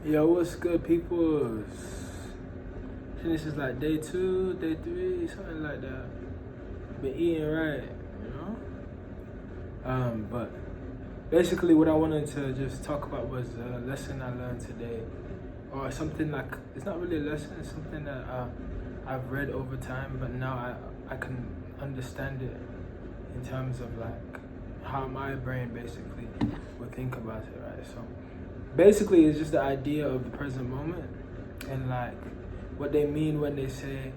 Yo, what's good, people? I think this is like day 2, day 3, something like that. Been eating right, you know? But basically, what I wanted to just talk about was a lesson I learned today, or something like it's not really a lesson. It's something that I've read over time, but now I can understand it in terms of like how my brain basically would think about it, right? So basically, it's just the idea of the present moment and like what they mean when they say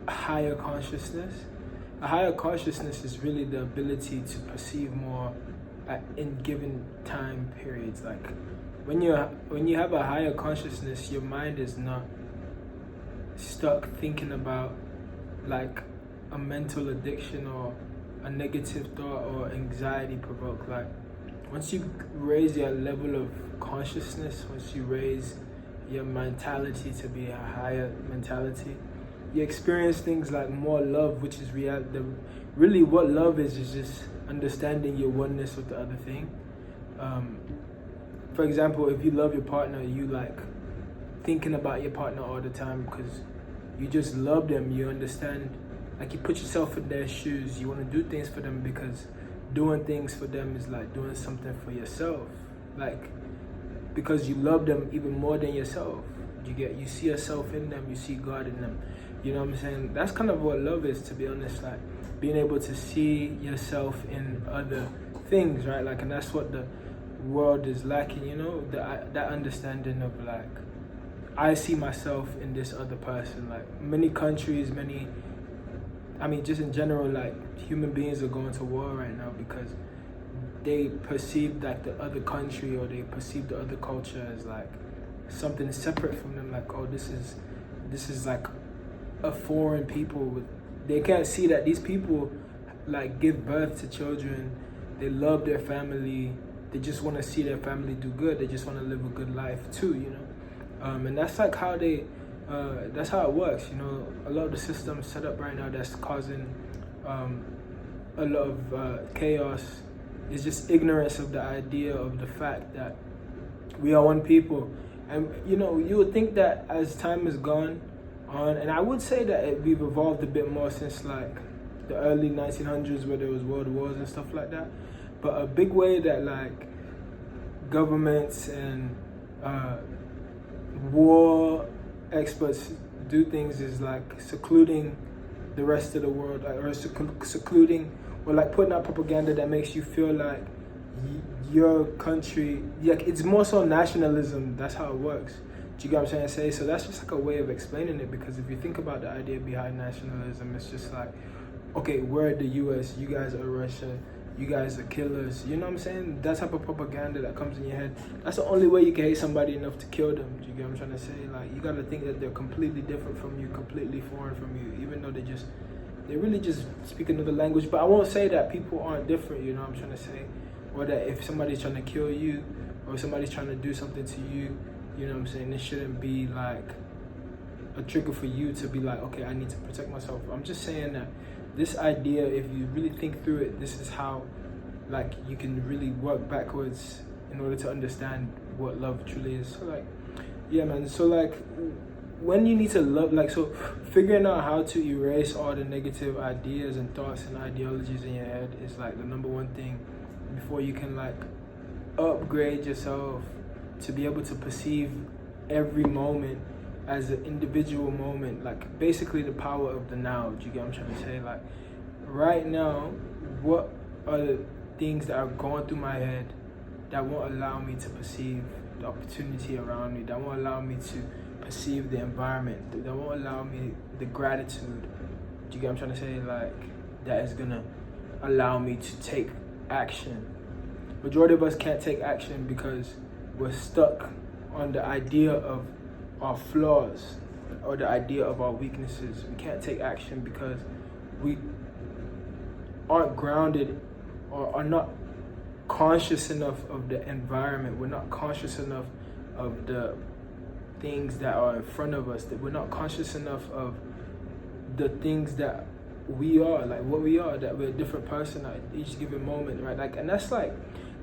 higher consciousness. A higher consciousness is really the ability to perceive more in given time periods. Like when you have a higher consciousness, your mind is not stuck thinking about like a mental addiction or a negative thought or anxiety provoked. Like once you raise your level of consciousness, once you raise your mentality to be a higher mentality, you experience things like more love, which is really what love is just understanding your oneness with the other thing. For example, if you love your partner, you like thinking about your partner all the time because you just love them. You understand, like you put yourself in their shoes. You want to do things for them because doing things for them is like doing something for yourself. Like because you love them even more than yourself. You see yourself in them, you see God in them. You know what I'm saying? That's kind of what love is, to be honest. Like being able to see yourself in other things, right? Like, and that's what the world is lacking. You know, that understanding of like, I see myself in this other person. Like many countries, just in general, like human beings are going to war right now because they perceive like the other country or they perceive the other culture as like something separate from them. Like, oh, this is like a foreign people. They can't see that these people like give birth to children. They love their family. They just want to see their family do good. They just want to live a good life too, you know. And that's like how that's how it works, you know. A lot of the systems set up right now that's causing a lot of chaos is just ignorance of the idea of the fact that we are one people. And you know, you would think that as time has gone on, and I would say that we've evolved a bit more since like the early 1900s where there was world wars and stuff like that. But a big way that like governments and war experts do things is like secluding the rest of the world, like, or secluding or like putting out propaganda that makes you feel like your country, like it's more so nationalism. That's how it works. Do you get what I'm trying to say? So that's just like a way of explaining it, because if you think about the idea behind nationalism, it's just like, okay, we're the US, you guys are Russia, you guys are killers. You know what I'm saying? That type of propaganda that comes in your head. That's the only way you can hate somebody enough to kill them. Do you get what I'm trying to say? Like, you gotta think that they're completely different from you, completely foreign from you, even though they really just speak another language. But I won't say that people aren't different, you know what I'm trying to say? Or that if somebody's trying to kill you, or somebody's trying to do something to you, you know what I'm saying, it shouldn't be like a trigger for you to be like, okay, I need to protect myself. I'm just saying that this idea, if you really think through it, this is how like you can really work backwards in order to understand what love truly is. So like, yeah, man. So like, when you need to love, like, so figuring out how to erase all the negative ideas and thoughts and ideologies in your head is like the number one thing before you can like upgrade yourself to be able to perceive every moment as an individual moment, like basically the power of the now. Do you get what I'm trying to say? Like right now, what are the things that are going through my head that won't allow me to perceive the opportunity around me, that won't allow me to perceive the environment, that won't allow me the gratitude? Do you get what I'm trying to say? Like that is gonna allow me to take action. Majority of us can't take action because we're stuck on the idea of our flaws or the idea of our weaknesses. We can't take action because we aren't grounded or are not conscious enough of the environment. We're not conscious enough of the things that are in front of us. That we're not conscious enough of the things that we are, like what we are, that we're a different person at each given moment, right? Like, and that's like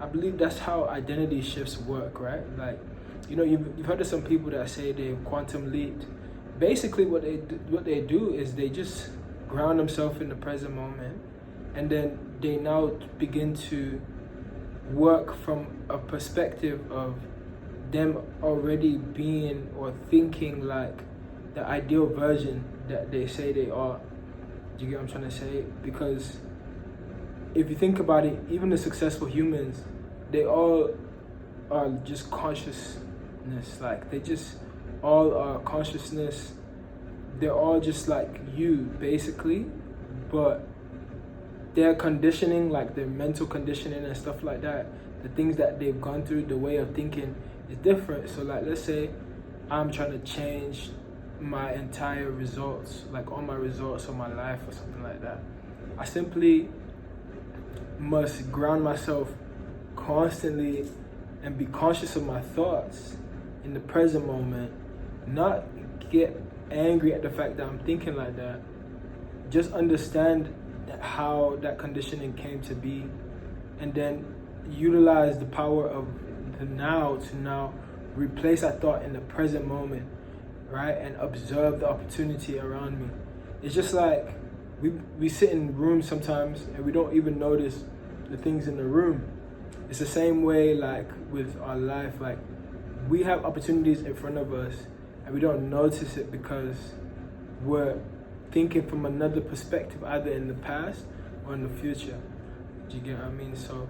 I believe that's how identity shifts work, right? Like, you know, you've heard of some people that say they've quantum leaped. Basically, what they do is they just ground themselves in the present moment, and then they now begin to work from a perspective of them already being or thinking like the ideal version that they say they are. Do you get what I'm trying to say? Because if you think about it, even the successful humans, they all are just consciousness. Like, they just all are consciousness. They're all just like you, basically, but their conditioning, like their mental conditioning and stuff like that, the things that they've gone through, the way of thinking is different. So like, let's say I'm trying to change my entire results, like all my results of my life or something like that. I simply must ground myself constantly and be conscious of my thoughts in the present moment, not get angry at the fact that I'm thinking like that. Just understand how that conditioning came to be, and then utilize the power of the now to now replace that thought in the present moment, right? And observe the opportunity around me. It's just like we sit in rooms sometimes and we don't even notice the things in the room. It's the same way like with our life. Like, we have opportunities in front of us and we don't notice it because we're thinking from another perspective, either in the past or in the future. Do you get what I mean? So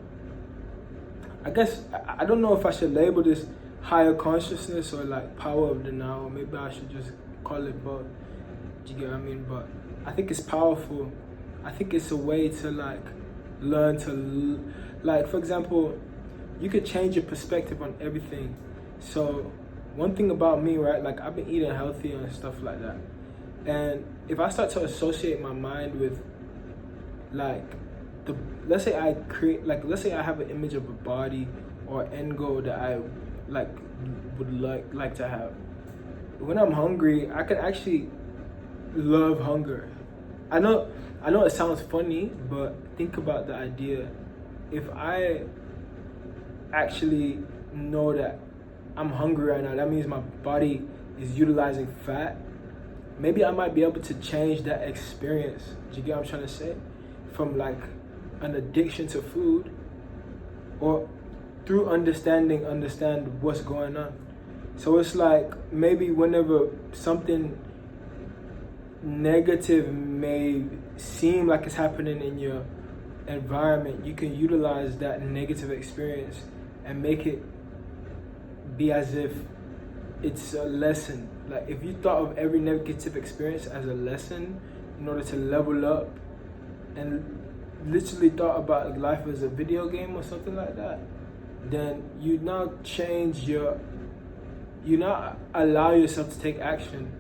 I guess I don't know if I should label this higher consciousness or like power of the now, or maybe I should just call it both. Do you get what I mean? But I think it's powerful. I think it's a way to like learn to like, for example, you could change your perspective on everything. So one thing about me, right, like I've been eating healthy and stuff like that, and if I start to associate my mind with like let's say I have an image of a body or end goal that I like would like to have. When I'm hungry, I can actually love hunger. I know it sounds funny, but think about the idea. If I actually know that I'm hungry right now, that means my body is utilizing fat. Maybe I might be able to change that experience. Do you get what I'm trying to say? From like an addiction to food, or through understand what's going on. So it's like, maybe whenever something negative may seem like it's happening in your environment, you can utilize that negative experience and make it be as if it's a lesson. Like, if you thought of every negative experience as a lesson in order to level up, and literally thought about life as a video game or something like that, then you now allow yourself to take action.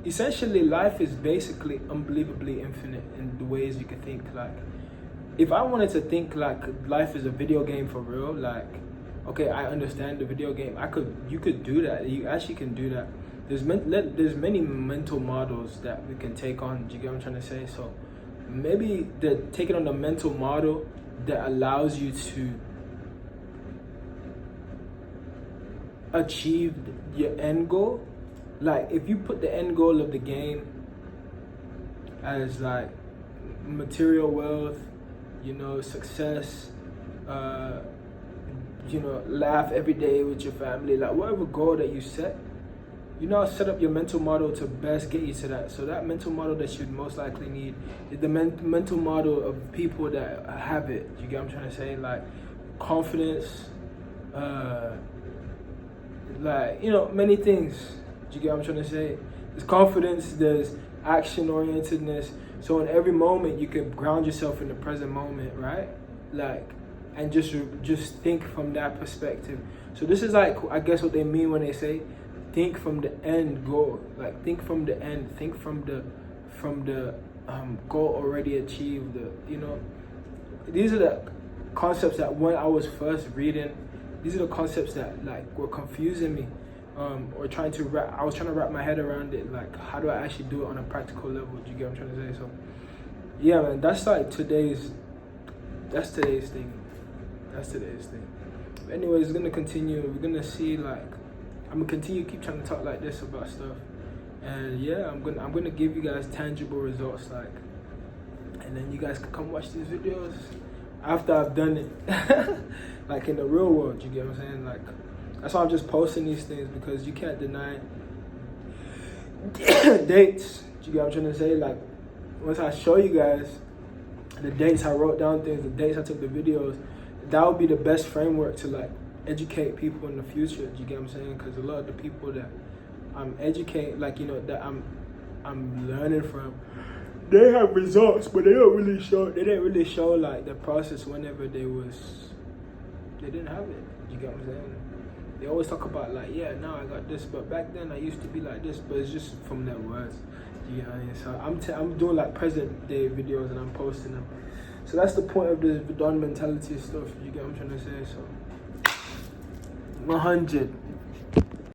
Essentially, life is basically unbelievably infinite in the ways you can think. Like, if I wanted to think like life is a video game for real, like, okay, I understand the video game, you could do that. You actually can do that. There's many mental models that we can take on. Do you get what I'm trying to say? So maybe taking on the mental model that allows you to achieve your end goal. Like, if you put the end goal of the game as like material wealth, success, laugh every day with your family, like whatever goal that you set, you now set up your mental model to best get you to that. So that mental model that you'd most likely need is the mental model of people that have it. You get what I'm trying to say? Like confidence, many things. Do you get what I'm trying to say? There's confidence, there's action orientedness. So in every moment you can ground yourself in the present moment, right? Like, and just think from that perspective. So this is like, I guess what they mean when they say think from the end goal. Like, think from the end, think from the goal already achieved. These are the concepts that when I was first reading, these are the concepts that like were confusing me, or I was trying to wrap my head around it. Like, how do I actually do it on a practical level? Do you get what I'm trying to say? So yeah, man, that's today's thing. That's today's thing. But anyways, it's gonna continue. We're gonna see, like, I'm gonna continue keep trying to talk like this about stuff. And yeah, I'm gonna give you guys tangible results, like, and then you guys can come watch these videos after I've done it. Like in the real world, you get what I'm saying? Like, that's why I'm just posting these things, because you can't deny dates. You get what I'm trying to say? Like, once I show you guys the dates I wrote down things, the dates I took the videos, that would be the best framework to like educate people in the future. You get what I'm saying? Because a lot of the people that I'm educating, like, you know, that I'm learning from, they have results, but they didn't really show like the process whenever they didn't have it. You get what I'm saying? They always talk about like, yeah, now I got this, but back then I used to be like this, but it's just from their words. You know what I mean? So I'm doing like present day videos and I'm posting them. So that's the point of this Don mentality stuff. You get what I'm trying to say? So 100.